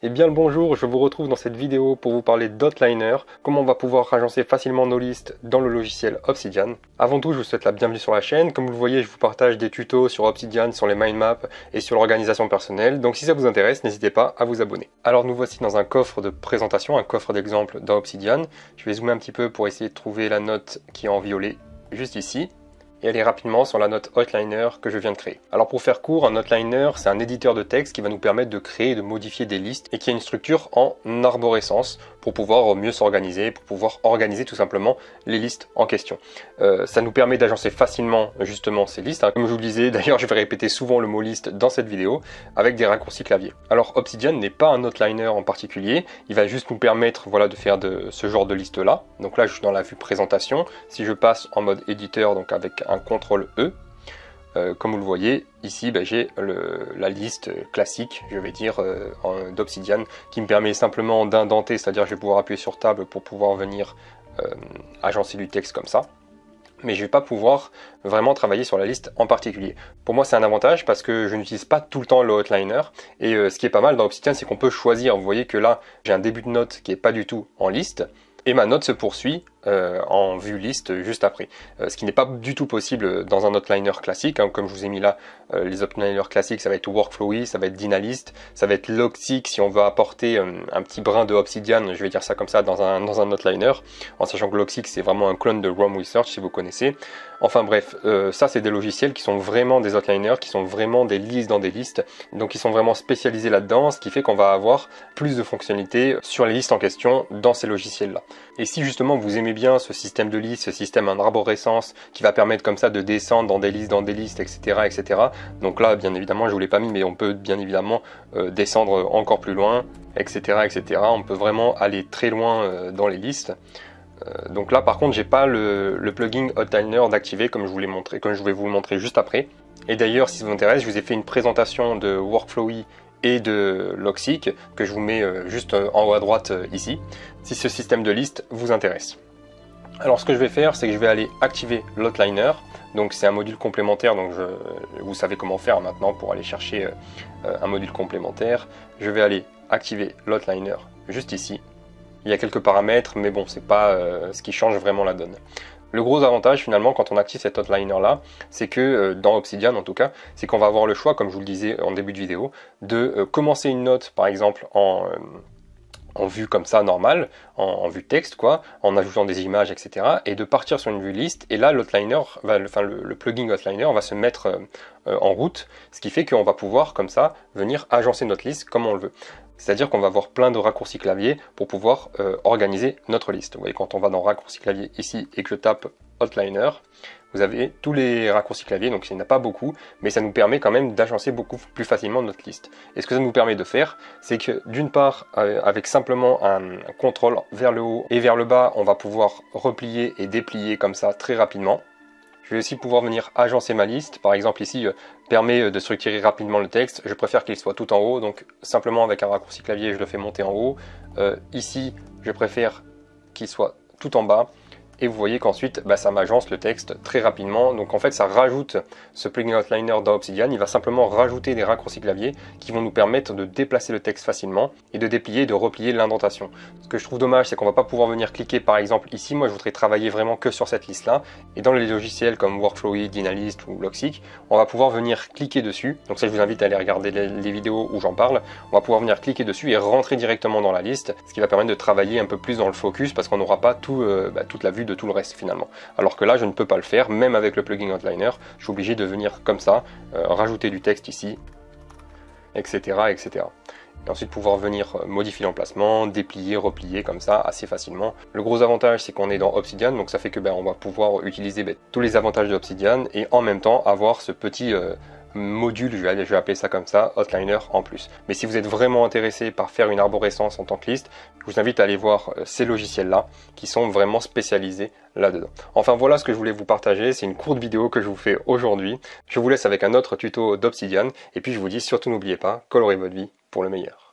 Eh bien le bonjour, je vous retrouve dans cette vidéo pour vous parler d'Outliner, comment on va pouvoir agencer facilement nos listes dans le logiciel Obsidian. Avant tout, je vous souhaite la bienvenue sur la chaîne. Comme vous le voyez, je vous partage des tutos sur Obsidian, sur les mind maps et sur l'organisation personnelle. Donc si ça vous intéresse, n'hésitez pas à vous abonner. Alors nous voici dans un coffre de présentation, un coffre d'exemple dans Obsidian. Je vais zoomer un petit peu pour essayer de trouver la note qui est en violet juste ici. Et aller rapidement sur la note Outliner que je viens de créer. Alors pour faire court, un Outliner, c'est un éditeur de texte qui va nous permettre de créer et de modifier des listes et qui a une structure en arborescence pour pouvoir mieux s'organiser, pour pouvoir organiser tout simplement les listes en question. Ça nous permet d'agencer facilement justement ces listes. Comme je vous le disais, d'ailleurs je vais répéter souvent le mot liste dans cette vidéo avec des raccourcis clavier. Alors Obsidian n'est pas un Outliner en particulier, il va juste nous permettre voilà, de faire ce genre de liste là. Donc là je suis dans la vue présentation, si je passe en mode éditeur, donc avec un CTRL E, comme vous le voyez ici, j'ai la liste classique, je vais dire, d'Obsidian, qui me permet simplement d'indenter, c'est-à-dire je vais pouvoir appuyer sur table pour pouvoir venir agencer du texte comme ça. Mais je ne vais pas pouvoir vraiment travailler sur la liste en particulier. Pour moi c'est un avantage parce que je n'utilise pas tout le temps le Outliner, et ce qui est pas mal dans Obsidian, c'est qu'on peut choisir. Vous voyez que là j'ai un début de note qui n'est pas du tout en liste, et ma note se poursuit en vue liste juste après. Ce qui n'est pas du tout possible dans un Outliner classique, comme je vous ai mis là, les Outliners classiques, ça va être Workflowy, ça va être Dynalist, ça va être Logseek si on veut apporter un petit brin de Obsidian, je vais dire ça comme ça, dans un Outliner, en sachant que Logseek c'est vraiment un clone de Roam Research si vous connaissez. Enfin bref, ça c'est des logiciels qui sont vraiment des Outliners, qui sont vraiment des listes dans des listes, donc ils sont vraiment spécialisés là-dedans, ce qui fait qu'on va avoir plus de fonctionnalités sur les listes en question dans ces logiciels-là. Et si justement vous aimez bien ce système de liste, ce système en arborescence qui va permettre comme ça de descendre dans des listes, etc., etc. Donc là, bien évidemment, je vous l'ai pas mis, mais on peut bien évidemment descendre encore plus loin, etc., etc. On peut vraiment aller très loin dans les listes. Donc là, par contre, j'ai pas le plugin Outliner d'activer comme je vous l'ai montré, comme je vais vous le montrer juste après. Et d'ailleurs, si ça vous intéresse, je vous ai fait une présentation de Workflowy et de Logseek que je vous mets juste en haut à droite ici, si ce système de liste vous intéresse. Alors ce que je vais faire, c'est que je vais aller activer l'Outliner. Donc c'est un module complémentaire, donc vous savez comment faire maintenant pour aller chercher un module complémentaire. Je vais aller activer l'Outliner juste ici. Il y a quelques paramètres, mais bon, c'est pas ce qui change vraiment la donne. Le gros avantage finalement quand on active cet Outliner là, c'est que dans Obsidian en tout cas, c'est qu'on va avoir le choix, comme je vous le disais en début de vidéo, de commencer une note par exemple en vue comme ça normale, en vue texte quoi, en ajoutant des images, etc. et de partir sur une vue liste, et là l'Outliner, le plugin Outliner va se mettre en route, ce qui fait qu'on va pouvoir comme ça venir agencer notre liste comme on le veut. C'est-à-dire qu'on va avoir plein de raccourcis clavier pour pouvoir organiser notre liste. Vous voyez, quand on va dans raccourcis clavier ici et que je tape Outliner, vous avez tous les raccourcis clavier, donc il n'y en a pas beaucoup, mais ça nous permet quand même d'agencer beaucoup plus facilement notre liste. Et ce que ça nous permet de faire, c'est que d'une part, avec simplement un contrôle vers le haut et vers le bas, on va pouvoir replier et déplier comme ça très rapidement. Je vais aussi pouvoir venir agencer ma liste. Par exemple ici, permet de structurer rapidement le texte. Je préfère qu'il soit tout en haut, donc simplement avec un raccourci clavier, je le fais monter en haut. Ici, je préfère qu'il soit tout en bas. Et vous voyez qu'ensuite, ça m'agence le texte très rapidement. Donc en fait, ça rajoute ce plugin Outliner dans Obsidian. Il va simplement rajouter des raccourcis clavier qui vont nous permettre de déplacer le texte facilement et de déplier et de replier l'indentation. Ce que je trouve dommage, c'est qu'on va pas pouvoir venir cliquer par exemple ici. Moi, je voudrais travailler vraiment que sur cette liste-là. Et dans les logiciels comme Workflowy, Dynalist ou Logseek, on va pouvoir venir cliquer dessus. Donc ça, je vous invite à aller regarder les vidéos où j'en parle. On va pouvoir venir cliquer dessus et rentrer directement dans la liste, ce qui va permettre de travailler un peu plus dans le focus parce qu'on n'aura pas toute la vue de tout le reste finalement. Alors que là je ne peux pas le faire, même avec le plugin Outliner, je suis obligé de venir comme ça, rajouter du texte ici, etc. etc. Et ensuite pouvoir venir modifier l'emplacement, déplier, replier comme ça assez facilement. Le gros avantage c'est qu'on est dans Obsidian, donc ça fait que on va pouvoir utiliser tous les avantages d'Obsidian et en même temps avoir ce petit module, je vais appeler ça comme ça, Outliner en plus. Mais si vous êtes vraiment intéressé par faire une arborescence en tant que liste, je vous invite à aller voir ces logiciels-là qui sont vraiment spécialisés là-dedans. Enfin voilà ce que je voulais vous partager, c'est une courte vidéo que je vous fais aujourd'hui. Je vous laisse avec un autre tuto d'Obsidian et puis je vous dis surtout n'oubliez pas, colorez votre vie pour le meilleur.